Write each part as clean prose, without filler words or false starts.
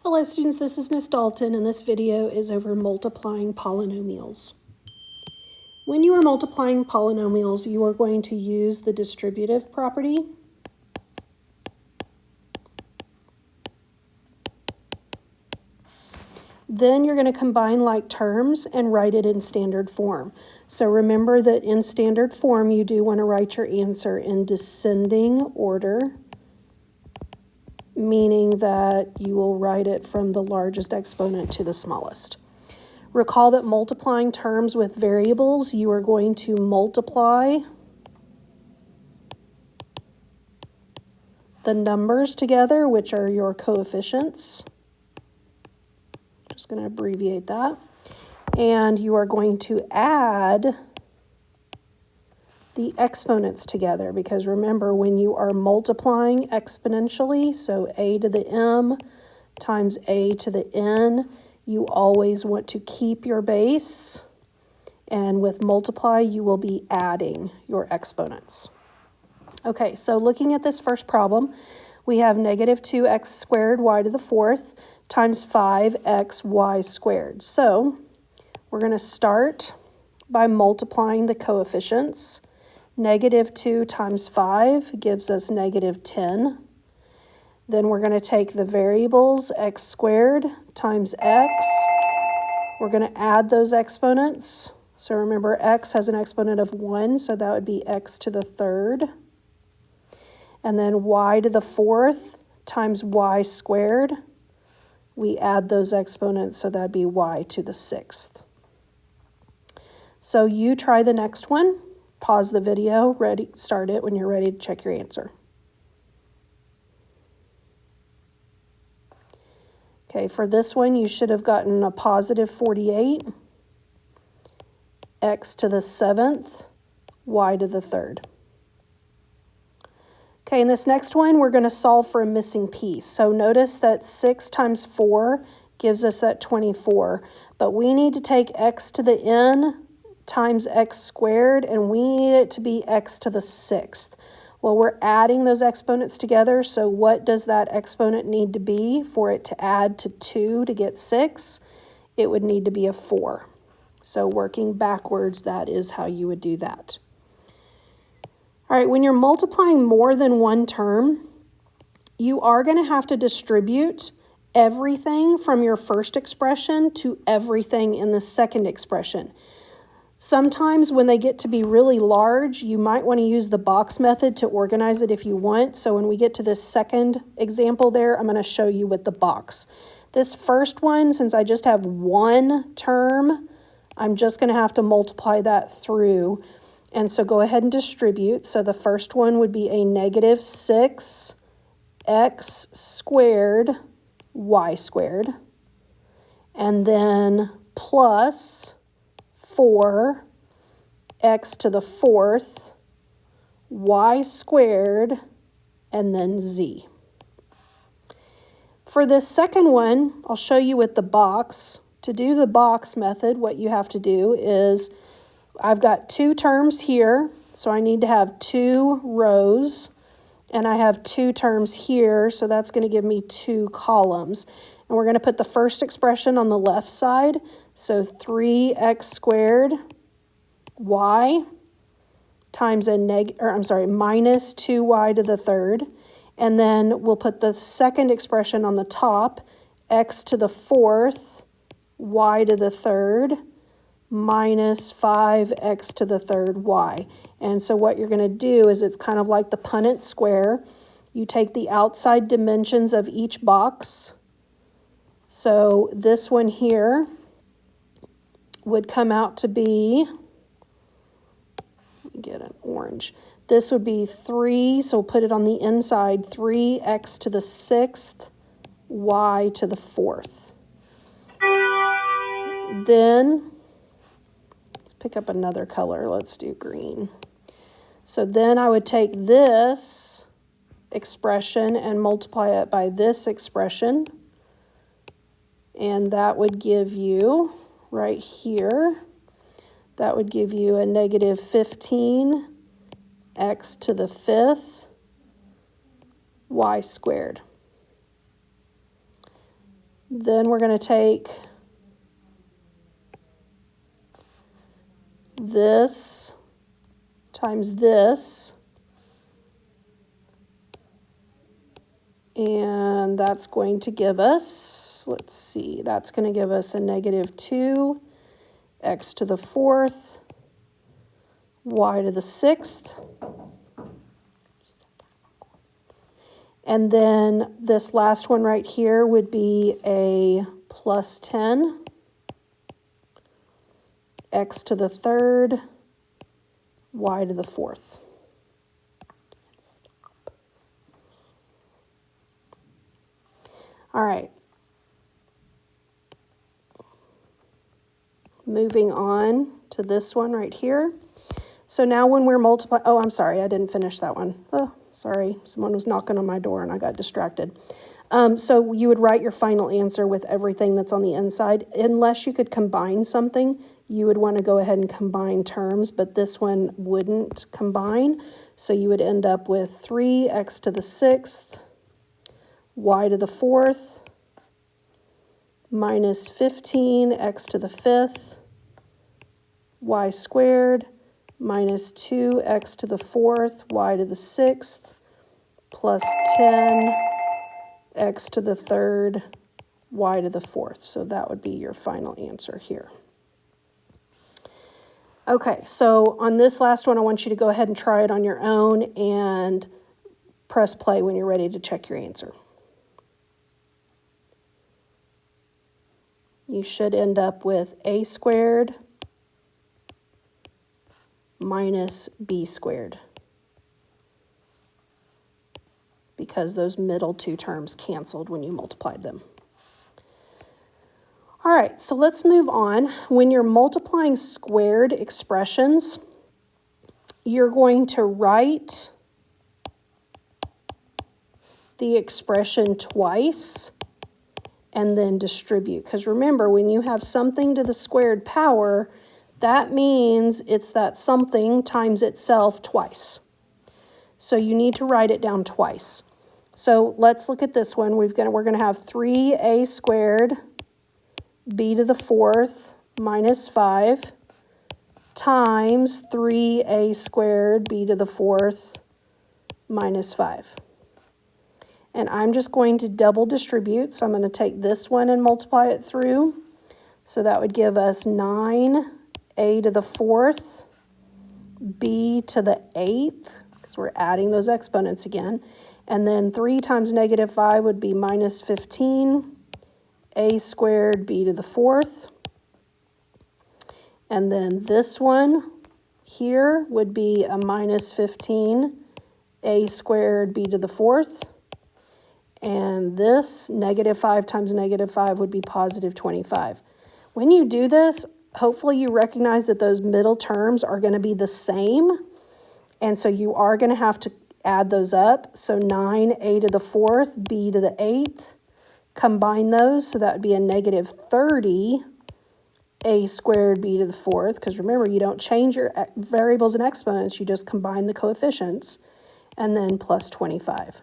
Hello students, this is Miss Dalton and this video is over multiplying polynomials. When you are multiplying polynomials, you are going to use the distributive property. Then you're going to combine like terms and write it in standard form. So remember that in standard form you do want to write your answer in descending order, meaning that you will write it from the largest exponent to the smallest. Recall that multiplying terms with variables, you are going to multiply the numbers together, which are your coefficients. Just going to abbreviate that. And you are going to add the exponents together, because remember, when you are multiplying exponentially, so a to the m times a to the n, you always want to keep your base, and with multiply you will be adding your exponents. Okay, so looking at this first problem, we have negative 2x squared y to the fourth times 5xy squared. So we're going to start by multiplying the coefficients. Negative 2 times 5 gives us negative 10. Then we're going to take the variables x squared times x. We're going to add those exponents. So remember, x has an exponent of 1, so that would be x to the third. And then y to the fourth times y squared. We add those exponents, so that'd be y to the sixth. So you try the next one. Pause the video, start it when you're ready to check your answer. Okay, for this one, you should have gotten a positive 48, x to the seventh, y to the third. Okay, in this next one, we're going to solve for a missing piece. So notice that 6 times 4 gives us that 24, but we need to take x to the n times x squared, and we need it to be x to the sixth. Well, we're adding those exponents together, so what does that exponent need to be for it to add to 2 to get 6? It would need to be a 4. So working backwards, that is how you would do that. All right, when you're multiplying more than one term, you are going to have to distribute everything from your first expression to everything in the second expression. Sometimes when they get to be really large, you might want to use the box method to organize it if you want. So when we get to this second example there, I'm going to show you with the box. This first one, since I just have one term, I'm just going to have to multiply that through. And so go ahead and distribute. So the first one would be a negative 6x squared y squared. And then plus 4x to the fourth y squared, and then z. For this second one, I'll show you with the box. To do the box method, what you have to do is, I've got two terms here, so I need to have 2 rows, and I have 2 terms here, so that's going to give me 2 columns. And we're going to put the first expression on the left side, so 3x squared y times minus 2y to the third. And then we'll put the second expression on the top, x to the fourth y to the third minus 5x to the third y. And so what you're going to do is, it's kind of like the Punnett square. You take the outside dimensions of each box. So this one here would come out to be, let me get an orange. This would be 3, so we'll put it on the inside, 3x to the sixth, y to the fourth. Then, let's pick up another color. Let's do green. So then I would take this expression and multiply it by this expression. And that would give you, right here, that would give you a negative 15 x to the fifth y squared. Then we're going to take this times this, and that's going to give us, let's see, that's going to give us a -2 x to the 4th, y to the 6th. And then this last one right here would be a +10 x to the 3rd, y to the 4th. All right. Moving on to this one right here. So now when we're multiplying, oh, I'm sorry, I didn't finish that one. Oh, sorry, someone was knocking on my door and I got distracted. So you would write your final answer with everything that's on the inside. Unless you could combine something, you would want to go ahead and combine terms, but this one wouldn't combine. So you would end up with 3x to the 6th, y to the 4th, minus 15x to the 5th, y squared, minus 2x to the 4th, y to the 6th, plus 10x to the 3rd, y to the 4th. So that would be your final answer here. Okay, so on this last one, I want you to go ahead and try it on your own and press play when you're ready to check your answer. You should end up with a squared minus b squared, because those middle two terms canceled when you multiplied them. All right, so let's move on. When you're multiplying squared expressions, you're going to write the expression twice and then distribute. Because remember, when you have something to the squared power, that means it's that something times itself twice. So you need to write it down twice. So let's look at this one. We're going to have 3a squared b to the 4th minus 5 times 3a squared b to the 4th minus 5. And I'm just going to double distribute. So I'm going to take this one and multiply it through. So that would give us 9a to the 4th, b to the 8th, because we're adding those exponents again. And then 3 times -5 would be minus 15, a squared b to the 4th. And then this one here would be a minus 15, a squared b to the 4th. And this -5 times -5 would be positive 25. When you do this, hopefully you recognize that those middle terms are going to be the same. And so you are going to have to add those up. So 9a to the 4th, b to the 8th. Combine those, so that would be a -30 a squared b to the 4th. Because remember, you don't change your variables and exponents. You just combine the coefficients. And then plus 25.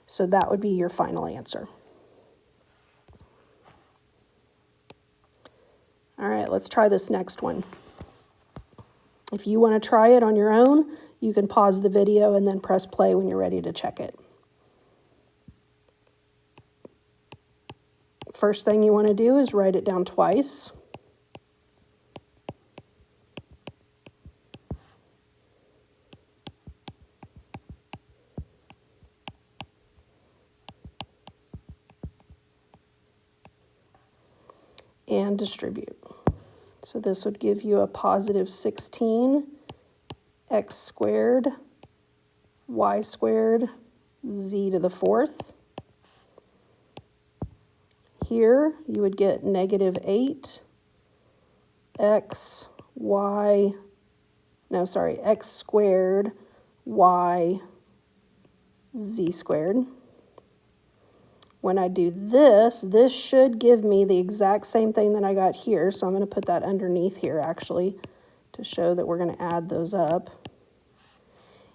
So that would be your final answer. All right, let's try this next one. If you want to try it on your own, you can pause the video and then press play when you're ready to check it. First thing you want to do is write it down twice. And distribute. So this would give you a positive 16 x squared y squared z to the 4th. Here you would get -8 x squared y z squared. When I do this, this should give me the exact same thing that I got here. So I'm going to put that underneath here, actually, to show that we're going to add those up.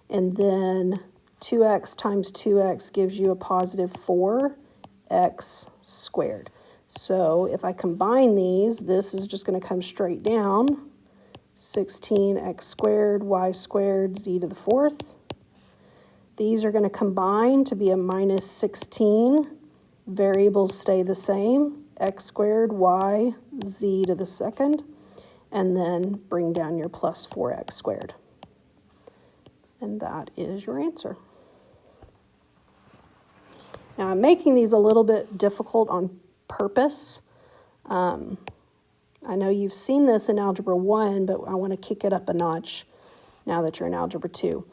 And then 2x times 2x gives you a positive 4x squared. So if I combine these, this is just going to come straight down. 16x squared, y squared, z to the fourth. These are going to combine to be a minus 16. Variables stay the same. X squared, y, z to the second. And then bring down your plus 4x squared. And that is your answer. Now I'm making these a little bit difficult on purpose. I know you've seen this in Algebra 1, but I want to kick it up a notch now that you're in Algebra 2.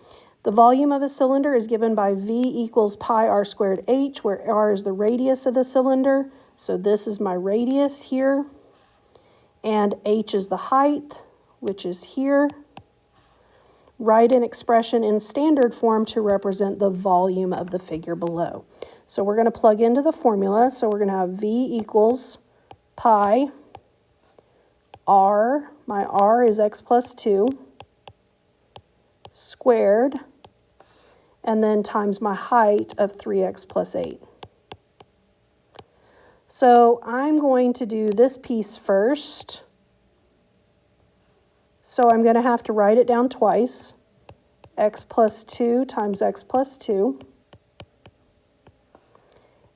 The volume of a cylinder is given by V equals pi r squared h, where r is the radius of the cylinder. So this is my radius here. And h is the height, which is here. Write an expression in standard form to represent the volume of the figure below. So we're going to plug into the formula. So we're going to have V equals pi r, my r is x plus 2, squared, and then times my height of 3x plus 8. So I'm going to do this piece first. So I'm going to have to write it down twice. X plus 2 times x plus 2.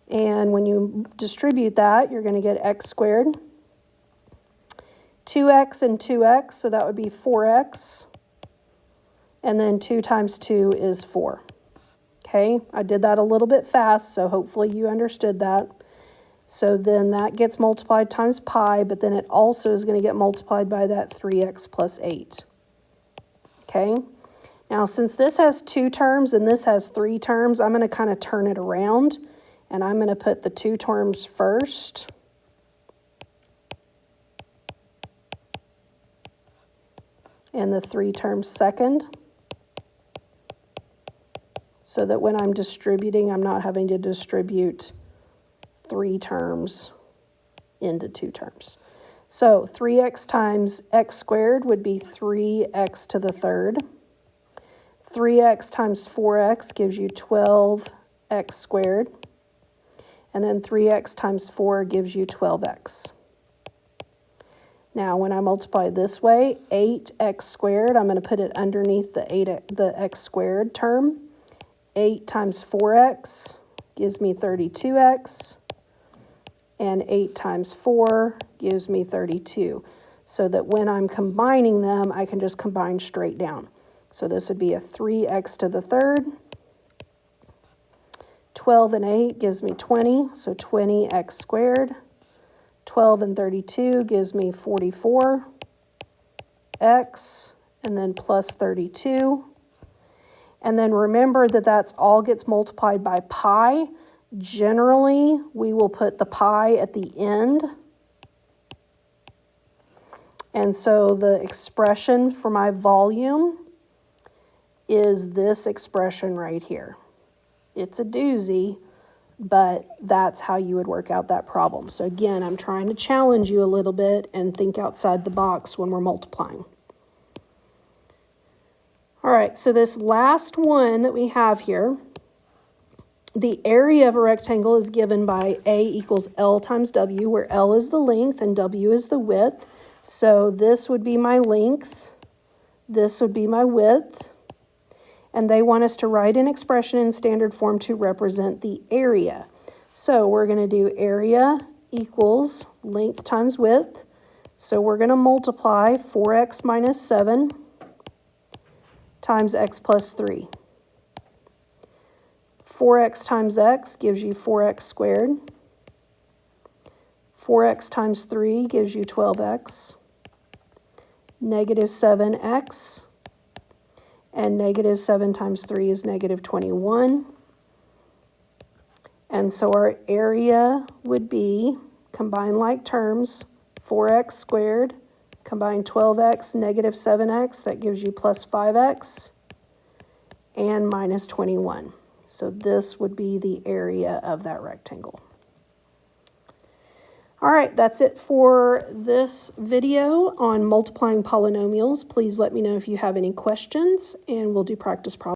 And when you distribute that, you're going to get x squared. 2x and 2x, so that would be 4x. And then 2 times 2 is 4. Okay, I did that a little bit fast, so hopefully you understood that. So then that gets multiplied times pi, but then it also is going to get multiplied by that 3x plus 8. Okay, now since this has 2 terms and this has 3 terms, I'm going to kind of turn it around, and I'm going to put the 2 terms first. And the 3 terms second, so that when I'm distributing, I'm not having to distribute 3 terms into 2 terms. So 3x times x squared would be 3x to the third. 3x times 4x gives you 12x squared. And then 3x times 4 gives you 12x. Now, when I multiply this way, 8x squared, I'm going to put it underneath the x squared term. 8 times 4x gives me 32x. And 8 times 4 gives me 32. So that when I'm combining them, I can just combine straight down. So this would be a 3x to the third. 12 and 8 gives me 20, so 20x squared. 12 and 32 gives me 44x, and then plus 32. And then remember that that's all gets multiplied by pi. Generally, we will put the pi at the end. And so the expression for my volume is this expression right here. It's a doozy, but that's how you would work out that problem. So again, I'm trying to challenge you a little bit and think outside the box when we're multiplying. All right, so this last one that we have here, the area of a rectangle is given by A equals L times W, where L is the length and W is the width. So this would be my length, this would be my width, and they want us to write an expression in standard form to represent the area. So we're going to do area equals length times width. So we're going to multiply 4x minus 7 times x plus 3. 4x times x gives you 4x squared. 4x times 3 gives you 12x. Negative 7x. And negative 7 times 3 is negative 21. And so our area would be, combine like terms, 4x squared, combine 12x, negative 7x, that gives you plus 5x, and minus 21. So this would be the area of that rectangle. All right, that's it for this video on multiplying polynomials. Please let me know if you have any questions, and we'll do practice problems.